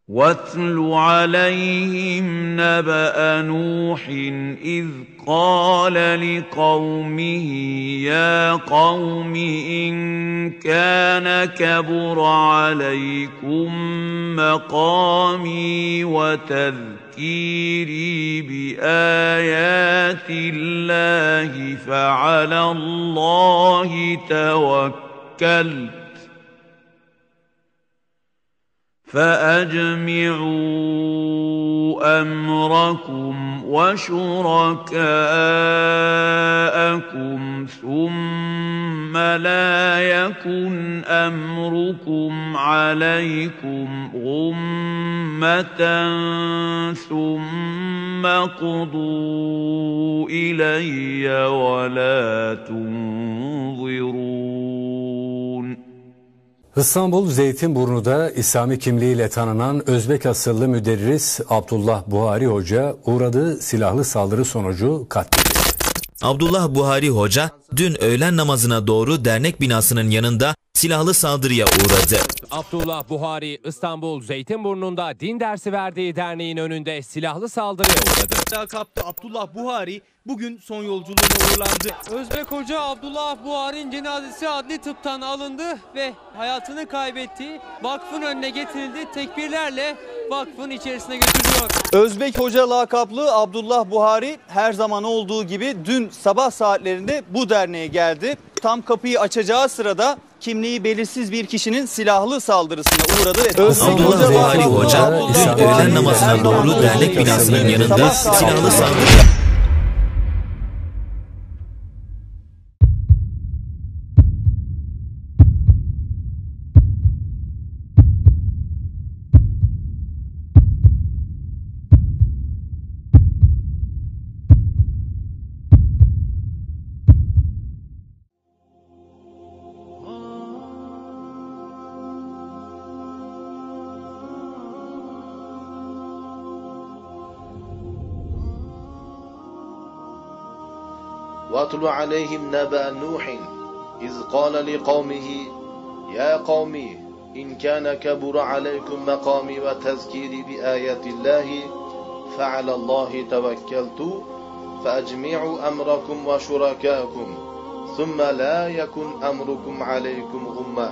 واتل عليهم نبأ نوح إذ قال لقومه يا قوم إن كان كبر عليكم مقامي وتذكيري بآيات الله فعلى الله توكلت فأجمعوا أمركم وشركاءكم ثم لا يكن أمركم عليكم غمة ثم قضوا إلي ولا تنظرون. İstanbul Zeytinburnu'da İslami kimliğiyle tanınan Özbek asıllı müderris Abdullah Buhari Hoca uğradığı silahlı saldırı sonucu katledildi. Abdullah Buhari Hoca dün öğlen namazına doğru dernek binasının yanında silahlı saldırıya uğradı. Abdullah Buhari İstanbul Zeytinburnu'nda din dersi verdiği derneğin önünde silahlı saldırıya uğradı. Lakaplı Abdullah Buhari bugün son yolculuğuna uğurlandı. Özbek Hoca Abdullah Buhari'nin cenazesi adli tıptan alındı ve hayatını kaybettiği vakfın önüne getirildi. Tekbirlerle vakfın içerisine götürülüyor. Özbek Hoca lakaplı Abdullah Buhari her zaman olduğu gibi dün sabah saatlerinde bu derneğe geldi. Tam kapıyı açacağı sırada kimliği belirsiz bir kişinin silahlı saldırısına uğradı. Abdullah Buhari Hoca dün öğlen namazına doğru dernek binasının yanında silahlı saldırıya واتل عليهم نبأ نوح إذ قال لقومه يا قوم إن كان كبر عليكم مقامي وتذكيري بآيات الله فعلى الله توكلت فأجمعوا أمركم وشركاءكم ثم لا يكن أمركم عليكم غمة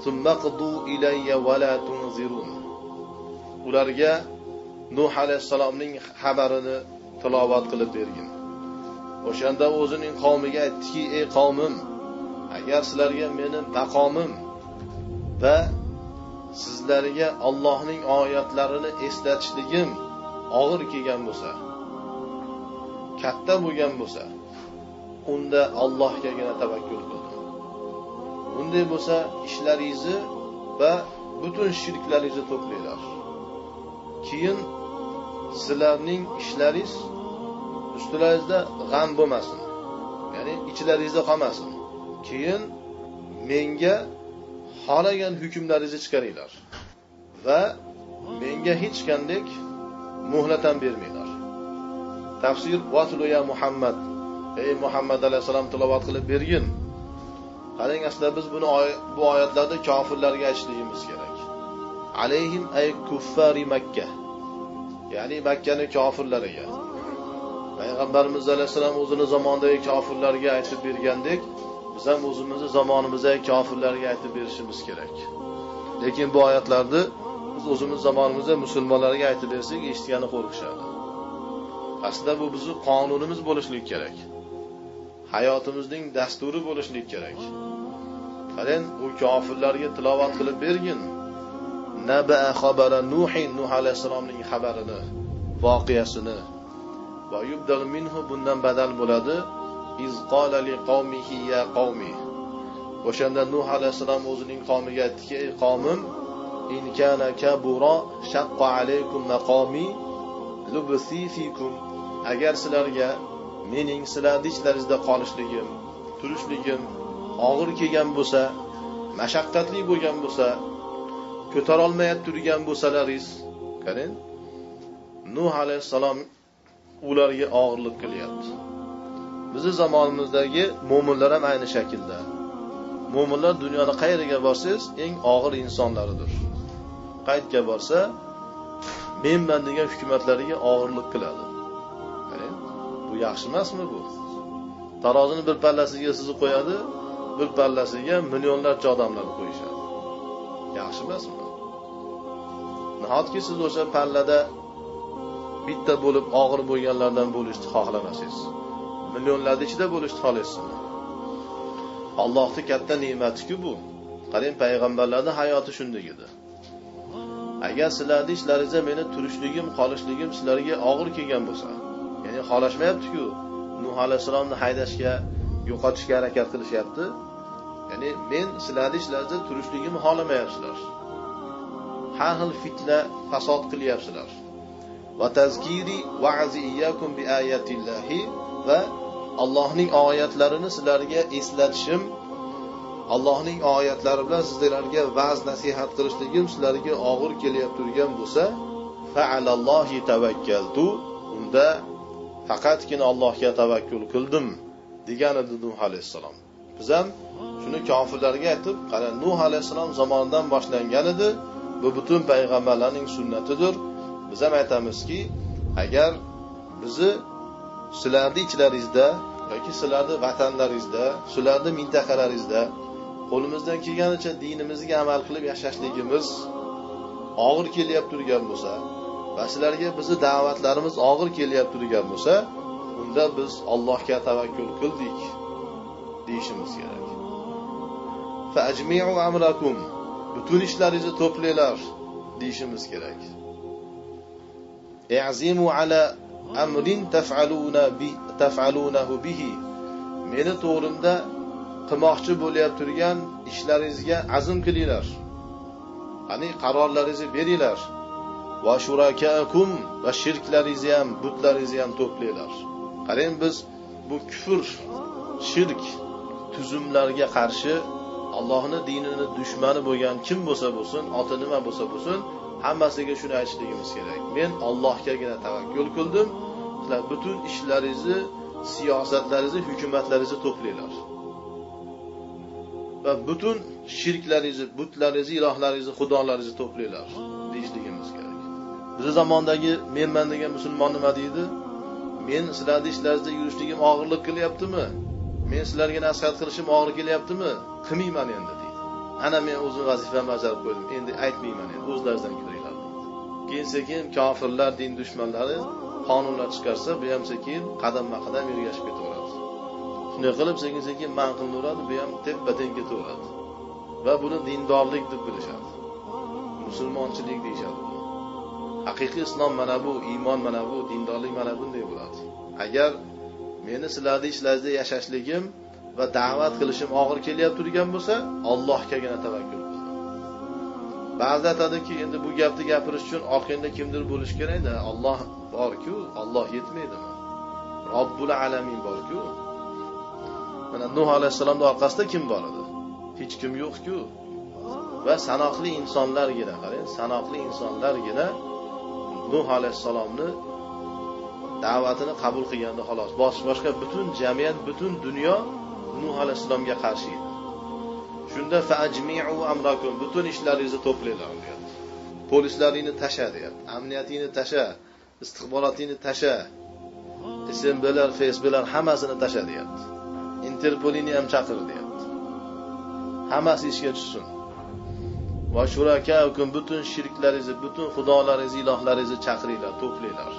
ثم قضوا إلي ولا تنظرون. Ularga Nuh alayhissalomning xabarini tilovat qilib bergin. O'shanda o'zining qavmiga aytdiki, ey qavmim, agar sizlarga mening maqomim va sizlarga Allohning oyatlarini eslatishligim og'ir kelgan bo'lsa, katta bo'lgan bo'lsa, unda Allohgagina tavakkul qildim. Unday bo'lsa, ishlaringizni va butun shirklaringizni to'playlar. Keyin sizlarning ishlaringiz ustilaringizda g'am bo'lmasin. Ya'ni ichlaringizda qolmasin. Keyin menga xohlagan hukmlaringizni chiqaringlar va menga hech qanday muhlat ham bermanglar. Tafsir vatlu ya Muhammad. Ey Muhammad alayhisalom tilovat qilib bergin. Qarang, aslida biz buni bu oyatlarda kofirlarga aytishligimiz kerak. Alayhim ay kuffari Makka. Ya'ni Makkaning kofirlariga. Payg'ambarimiz alayhisalom o'zining zamonidagi kofirlarga aytib bergandek, biz ham o'zimizning zamonimizdagi kofirlarga aytib berishimiz kerak. Lekin bu oyatlarni biz o'zimiz zamonimizda musulmonlarga aytib bersak, eshitgani qo'rqishadi. Aslida bu bizning qonunimiz bo'lishligi kerak. Hayotimizning dasturi bo'lishligi kerak. Qarang, u kofirlarga tilovat qilib bergin. Naba xabara Nuh alayhisalomning xabarini, voqeasini va yubdal minhu bundan badal bo'ladi. İz qala li qavmihi ya qavmi. O'shanda Nuh alayhisalom o'zining qavmiga aytdiki, ey qavmim, in kana kabura shaqqa alaykum maqami lubsi fikum. Agar sizlarga mening sizlarning ichlaringizda qolishligim, turishligim og'ir kelgan bo'lsa, mashaqqatli bo'lgan bo'lsa, ko'tara olmayotib turgan bo'lsalaringiz, qarang, Nuh alayhisalom ularga og'irlik qilyapti. Bizning zamonimizdagi mu'minlar ham ayni shaklda. Mu'minlar dunyoda qayerga borsangiz eng og'ir insonlaridir. qaytga borsa, menman degan hukumatlariga og'irlik qiladi. Qarang, bu yaxshi emasmi bu? Tarozini bir pallasiga sizib qo'yadi, bir pallasiga millionlarcha odamlarni qo'yishadi. Yaxshi emasmi? Nahotki siz o'sha pallada bitta bo'lib og'ir bo'lganlardan bo'lishni xohlamasangiz, millionlar ichida bo'lishni xohlaysizmi? Allohning katta ne'mati-ku bu. Qarang, payg'ambarlarning hayoti shunday edi. Agar sizlarning ishlaringizda meni turishligim, qolishligim sizlarga og'ir kelgan bo'lsa, ya'ni xohlashmayapti-ku, Nuh alayhisolamni haydashga, yo'qotishga harakat qilishyapti. Ya'ni men sizlarning ishlaringizda turishligimni xohlamayapsizlar. Har xil fitna, fasod qilyapsizlar. Va tazkiri va'zi iyyakum bi ayatillahi, va Allohning oyatlarini sizlarga eslatishim, Allohning oyatlari bilan sizlarga va'z nasihat qilishligim sizlarga og'ir kelyapti turgan bo'lsa, fa'alallohi tavakkaltu, unda faqatgina Allohga tavakkul qildim degan edi Nuh alayhisalom. Biz ham shuni kofirlarga aytib, qara Nuh alayhisalom zamonidan boshlangan edi, bu butun payg'ambarlarning sunnatidir. Biz ham aytamizki, agar bizni sizlarning ichlaringizda yoki sizlarning vatanlaringizda, sizlarning mintaqalaringizda qo'limizdan kelganicha dinimizga amal qilib yashashligimiz og'ir kelyapti turgan bo'lsa, va sizlarga bizning da'vatlarimiz og'ir kelyapti turgan bo'lsa, unda biz Allohga tavakkul qildik deyishimiz kerak. Fa ajmi'u amrakum, butun ishlaringizni to'planglar deyishimiz kerak. I'zimu ala amrin taf'alunahu bihi, meni to'g'rimda qilmoqchi bo'layotib turgan ishlaringizga azm qilinglar. Ya'ni qarorlaringizni beringlar. Va shurakaakum, va shirklaringizni ham, butlaringizni ham to'planglar. Qarang, biz bu kufr, shirk tuzumlarga qarshi Allohning dinini dushmani bo'lgan kim bo'lsa bo'lsin, oti nima bo'lsa bo'lsin, hammasiga shuni aytishligimiz kerak. Men Allohgagina tavakkul qildim. Sizlar butun ishlaringizni, siyosatlaringizni, hukumatlaringizni to'planglar. Va butun shirklaringizni, butlaringizni, ilohlaringizni, xudolaringizni to'planglar deyishligimiz kerak. Biz zamondagi menman degan musulmon nima deydi? Men sizlarning ishlaringizda yurishligim og'irlik qilyaptimi? Men sizlarga nasihat qilishim og'ir kelyaptimi? Qilmayman endi deydi. Ana men o'zim vazifamni bajarib qo'ydim. Endi aytmayman endi, o'zlaringizdan ko'ringlar. Keyin sekin kofirlar, din dushmanlari qonunlar chiqarsa, bu ham sekin qadam-qadam ergashib ketaveradi. Shunday qilib sekin-sekin man qilaveradi, bu ham teppa-teng ketaveradi. Va buni dindorlik deb bilishadi. Musulmonchilik deyishadi. Haqiqiy islom mana bu, iymon mana bu, dindorlik mana bunday bo'ladi. Agar meni sizlarning ishlaringizda yashashligim va da'vat qilishim og'ir kelyapti turgan bo'lsa, Allohgagina tavakkul qiling. Ba'zi aytadiki, endi bu gapni gapirish uchun orqangda kimdir bo'lish kerak-da. Alloh bor-ku, Alloh yetmaydimi? Robbul alamin bor-ku. Mana Nuh alayhisolamning orqasida kim bor edi? Hech kim yo'q-ku. Va sanoqli insonlargina, qarang, sanoqli insonlargina Nuh alayhisolamni da'vatini qabul qilganda xolos. Boshqa butun jamiyat, butun dunyo Nuh alayhisolamga qarshi edi. Shunda fa'ajmi'u amrakum, butun ishlaringizni to'planglar deyapti. Polislaringni tasha deyapti. Amniyatingni tasha, istixborotingni tasha. SMBlar, FSBlar hammasini tasha deyapti. Interpolini ham chaqir deyapti. Hammasi ishga tushsin. Va shurakaakum, butun shirklaringizni, butun xudolaringizni, ilohlaringizni chaqiringlar, to'planglar.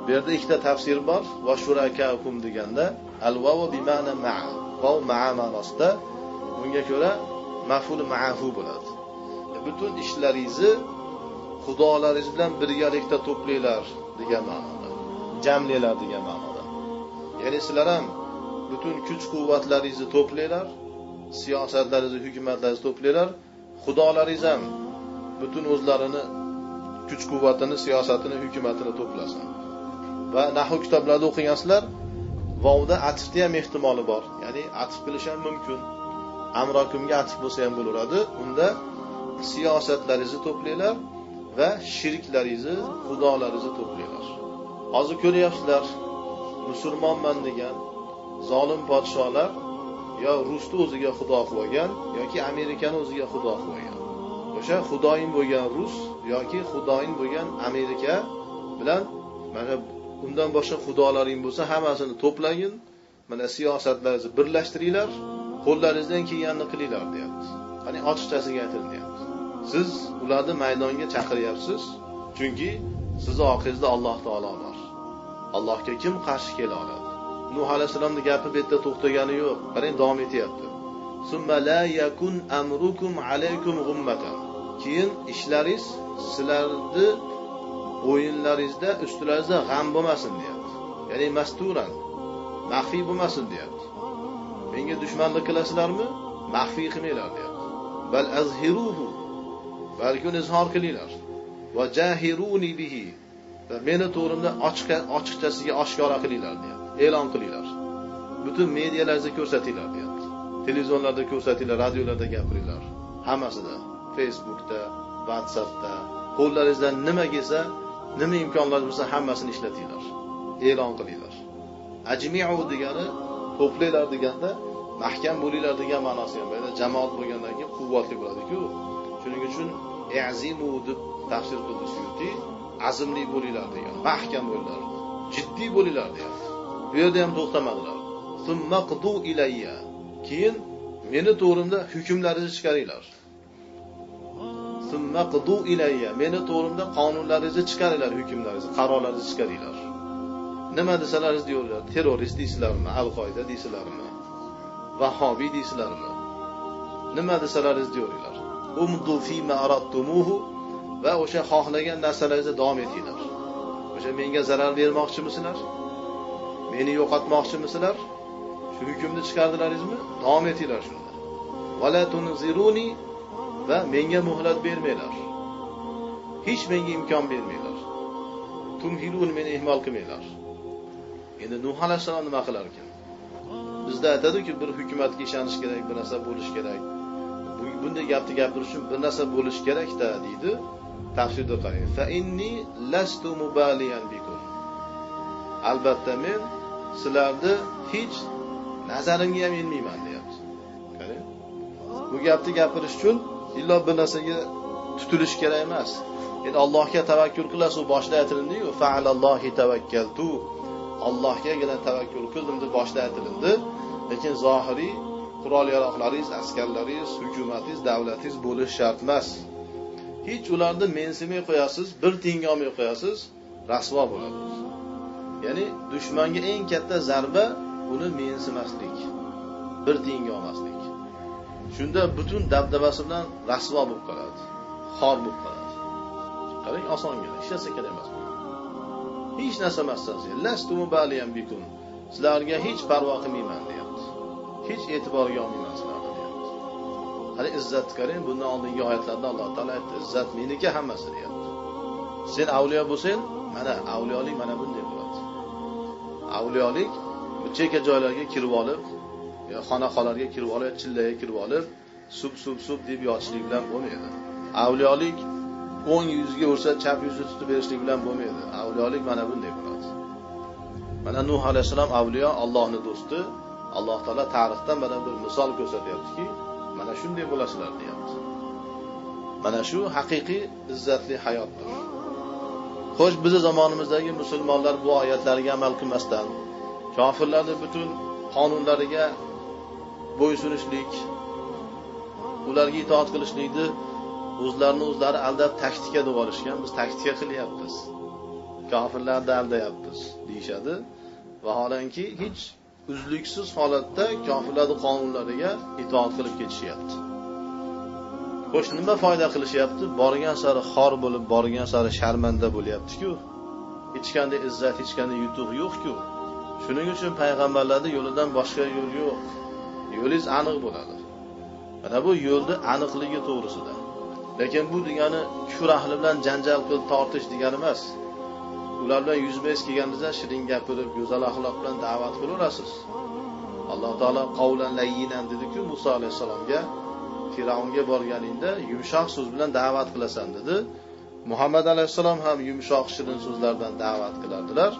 Bu yerda ikkita tafsir bor. Va shurakaakum deganda al-vav bi ma'na ma'a. Vav ma'a ma'nosida, bunga ko'ra maf'ul ma'fu bo'ladi. Butun ishlaringizni xudolaringiz bilan birgalikda to'planglar degan ma'noda. Jamlanglar degan ma'noda. Ya'ni sizlar ham butun kuch-quvvatlaringizni to'planglar, siyosatlaringizni, hukumatlaringizni to'planglar, xudolaringiz ham butun o'zlarini kuch-quvvatini, siyosatini, hukumatini to'plasin. Va nahv kitoblarida o'qigansizlar, vovda atfda ham ehtimoli bor. Ya'ni atf qilish ham mumkin. Amrokumga atf bo'lsa ham bo'laveradi. Unda siyosatlaringizni to'planglar va shirklaringizni, xudolaringizni to'planglar. Hozir ko'ryapsizlar, musulmonman degan zolim podsholar yo Rusni o'ziga xudo qilib olgan yoki Amerikani o'ziga xudo qilib olgan. o'sha xudoyin bo'lgan Rus yoki xudoyin bo'lgan Amerika bilan mana undan boshqa xudolaring bo'lsa hammasini to'plagin, mana siyosatlaringizni birlashtiringlar, qo'llaringizdan kelganini qilinglar deyapti. Qani ochiqchasiga ayting deyapti. Siz ularni maydonga chaqiryapsiz, chunki sizni orqangizda Alloh taolo bor. Allohga kim qarshi kela oladi? Nuh alayhisolamning gapi bu yerda to'xtagani yo'q. Qarang, davom etyapti. Summa la yakun amrukum alaykum ghummatan. Keyin ishlaringiz sizlarni o'yinlaringizda ustularingizda g'am bo'lmasin deyapti. Ya'ni masturan, maxfiy bo'lmasin deyapti. Menga dushmanlik qilasizlarmi? Maxfiy qilmanglar deyapti. Bal azhiruhu, balki izhor qilinglar. Va jahiruni bihi, va meni to'g'rimda ochiqchasiga oshkora qilinglar deyapti. E'lon qilinglar. Butun medialarda ko'rsatinglar deyapti. Televizorlarda ko'rsatinglar, radiolarda gapiringlar. Hammasida, Facebookda, WhatsAppda, qo'llaringizdan nima kelsa, nima imkonlar bo'lsa hammasini ishlatinglar. E'lon qilinglar. Ajmi'u degani to'planglar deganda mahkam bo'linglar degan ma'nosi ham bor. Jamoat bo'lgandan keyin quvvatli bo'ladi-ku. Shuning uchun i'zimu deb tafsir qildi Suyuti, azmli bo'linglar degan. Mahkam bo'linglar, jiddiy bo'linglar deyapti. Bu yerda ham to'xtamadilar. Summa qdu ilayya. Keyin meni to'g'rimda hukmlaringizni chiqaringlar. Summa qdu ilayya. Meni to'g'rimda qonunlaringizni chiqaringlar, hukmlaringizni, qarorlaringizni chiqaringlar. Nima desalaringiz deyurlar? Terrorist deysizlarmi? Al-Qoida deysizlarmi? Vahhobiy deysizlarmi? Nima desalaringiz deyurlar? Umdu fi ma aradtumuhu, va o'sha xohlagan narsalaringizni davom etinglar. O'sha menga zarar bermoqchimisizlar? Meni yo'qotmoqchimisizlar? Shu hukmni chiqardilaringizmi? Davom etinglar shunda. Wala tunziruni, va menga muhlat bermanglar. Hech menga imkon bermanglar. Tumhilun, meni ihmol qilmanglar. Endi Nuh alayhisalom nima qilar ekan? Bizda aytadi-ku, bir hukumatga ishonish kerak, bir narsa bo'lish kerak. Bunday gapni gapirish uchun bir narsa bo'lish kerak-da deydi. Tafsirda qarang. Fa inni lastu mubaliyan bikum. Albatta men sizlarni hech nazarimga ham ilmayman deyapti. Qarang. Bu gapni gapirish uchun illo bir narsaga tutilish kerak emas. Endi Allohga tavakkul qilasiz, boshda aytildi-ku, fa'alallohi tavakkaltu. Allohgagina tavakkul qildim deb boshda aytildi. Lekin zohiriy qurol-yaroqlaringiz, askarlaringiz, hukumatingiz, davlatingiz bo'lish shart emas. Hech ularni mensimay qo'yasiz, bir tiyinga olmay qo'yasiz, rasvo bo'ladi. Ya'ni dushmanga eng katta zarba uni mensimaslik, bir tiyinga olmaslik. Shunda butun dabdabasi bilan rasvo bo'lib qoladi, xor bo'lib qoladi. Qarang, osongina, hech narsa kerak emas. Hech narsa emassiz. Lastu mubaliyan bikum. Sizlarga hech parvo qilmayman deyapti. Hech e'tiborga olmayman sizlarni deyapti. Hali izzat qarang, bundan oldingi oyatlarda Alloh taolo aytdi, izzat meniki hammasi deyapti. Sen avliyo bo'lsang, mana avliyolik mana bunday bo'ladi. Avliyolik bu cheka joylarga kirib olib, xonaqolarga kirib olib, chillaga kirib olib, sub deb yotishlik bilan bo'lmaydi. Avliyolik o'ng yuzga ursa chap yuzni tutib berishlik bilan bo'lmaydi. Avliyolik mana bunday bo'ladi. Mana Nuh alayhisalom avliyo, Allohning do'sti. Alloh taolo tarixdan mana bir misol ko'rsatyaptiki, mana shunday bo'lasizlar deyapti. Mana shu haqiqiy izzatli hayotdir. Xo'sh, bizning zamonimizdagi musulmonlar bu oyatlarga amal qilmasdan, kofirlarning butun qonunlariga bo'ysunishlik, ularga itoat qilishlikni o'zlari aldab taktika deb olishgan. Biz taktika qilyapmiz, kofirlarni aldayapmiz deyshadi. Vaholanki hech uzluksiz holatda kofirlarning qonunlariga itoat qilib ketishyapti. Xo'sh, nima foyda qilishyapti? Borgan sari xor bo'lib, borgan sari sharmanda bo'lyapti-ku. Hech qanday izzat, hech qanday yutuq yo'q-ku. Shuning uchun payg'ambarlarning yo'lidan boshqa yo'l yo'q. Yo'lingiz aniq bo'ladi. Mana bu yo'lni aniqligi to'g'risida. Lekin bu degani kufr ahli bilan janjal qilib tortish degani emas. Ular bilan yuzma-yuz kelganingizda shirin gapirib, go'zal axloq bilan da'vat qilaverasiz. Alloh taolo qavlan layyinan dedi-ku Musa alayhisalomga, Firavunga borganingda yumshoq so'z bilan da'vat qilasan dedi. Muhammad alayhisalom ham yumshoq shirin so'zlar bilan da'vat qilardilar.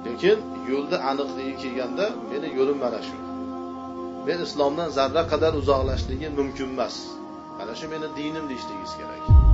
Lekin yo'lda aniqligi kelganda, meni yo'lim mana shu. Men islomdan zarra qadar uzoqlashligi mumkin emas. Ana shu meni dinim deyishingiz kerak.